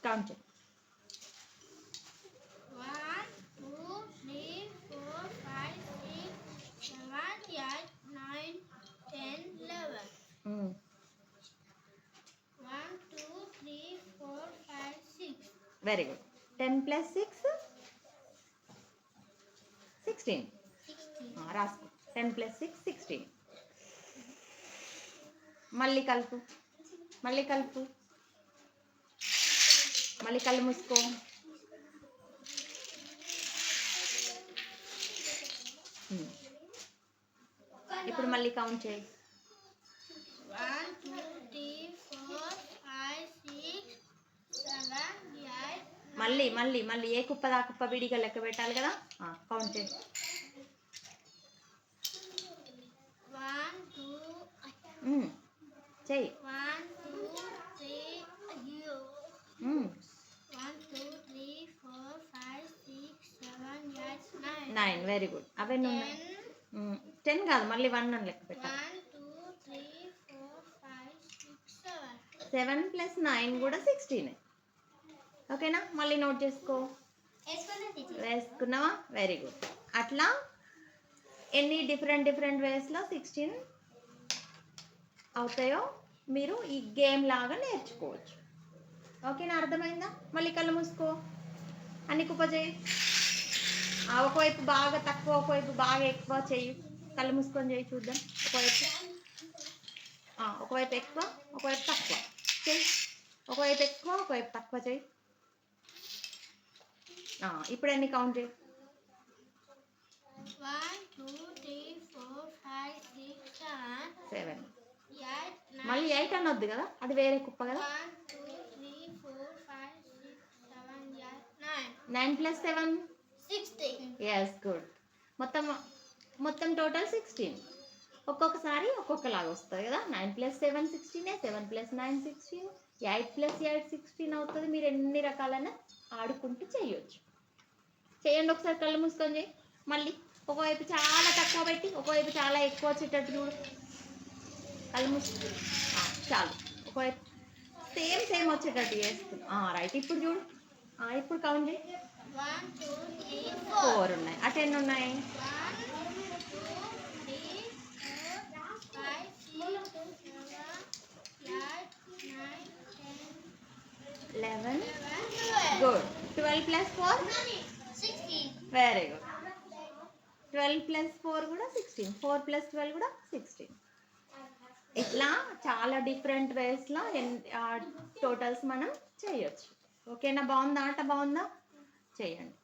Count చేయి. 1 2 3 4 5 6 7 8 9 10 11. 1 2 3 4 5 6. Very good. 10 + 6 16. రాసుకో. 10 + 6 16. మళ్ళీ కలుపు, మళ్ళీ కలుపు, మళ్ళీ కళ్ళు మూసుకో. ఇప్పుడు మళ్ళీ కౌంట్ చేయి. 1 2 3 4 5 6 7 8. మళ్ళీ మళ్ళీ మళ్ళీ ఏ కుప్ప దా కుప్ప విడిగా లెక్క పెట్టాలి కదా. కౌంట్ చేయి. 1 2 చెయ్యి. 1 2 3 అయ్యో 1 2 3 4 5 6 7 8 9. 9. Very good. అవన్నీ ఉన్నాయి. 10 కాదు, మళ్ళీ 1 అని లెక్క పెట్టాలి. 1 2 3 4 5 6 7. 7 + 9 కూడా 16. ఓకేనా? మళ్ళీ నోట్ చేసుకో. వేసుకున్నావా? Very good. అట్లా ఎన్ని డిఫరెంట్ వేస్లో 16 అవుతాయో మీరు ఈ గేమ్ లాగా నేర్చుకోవచ్చు. ఓకేనా? అర్థమైందా? మళ్ళీ కళ్ళు మూసుకో. అన్ని కుప్ప చేయి. ఒకవైపు బాగా తక్కువ, ఒకవైపు బాగా ఎక్కువ చెయ్యి. కళ్ళు మూసుకొని చేయి చూద్దాం. ఒకవైపు ఎక్కువ, ఒకవైపు తక్కువ చెయ్యి. ఒకవైపు ఎక్కువ, ఒకవైపు తక్కువ చెయ్యి. ఇప్పుడు ఎన్ని కౌంట్ చేయి. 1 2 3 4 5 6 7. 8 మళ్ళీ 8 అనొద్దు కదా, అది వేరే కుప్ప కదా. 1 2 3 4 5 6 7 8 9. 9 + 7 16. Yes, good. మొత్తం టోటల్ 16. ఒక్కొక్కసారి ఒక్కొక్కలాగా వస్తుంది కదా. 9 + 7 16, 7 + 9 16, 8 + 8 16 అవుతుంది. మీరు ఎన్ని రకాలైన ఆడుకుంటూ చేయొచ్చు. చేయండి. ఒకసారి కళ్ళు మూసుకొని చేయి. మళ్ళీ ఒకవైపు చాలా తక్కువ పెట్టి, ఒకవైపు చాలా ఎక్కువ వచ్చేటట్టు చూడు. కళ్ళు మూసుకు. చాలు. ఒకవైపు సేమ్ వచ్చేటట్టు చేస్తున్నా. రైట్. ఇప్పుడు చూడు. ఇప్పుడు కౌంట్ చేయి. 1 2 3 4 ఉన్నాయి. అటు ఎన్ని ఉన్నాయి? 1 2 3 4 5 6 7 8 9 10 11. 11. గుడ్. 12 + 4 16. Very good. 12 + 4 కూడా 16. 4 + 12 కూడా 16. ఇట్లా చాలా డిఫరెంట్ వేస్లో టోటల్స్ మనం చేయొచ్చు. ఓకేనా? బాగుందా? ఆట బాగుందా? చేయండి.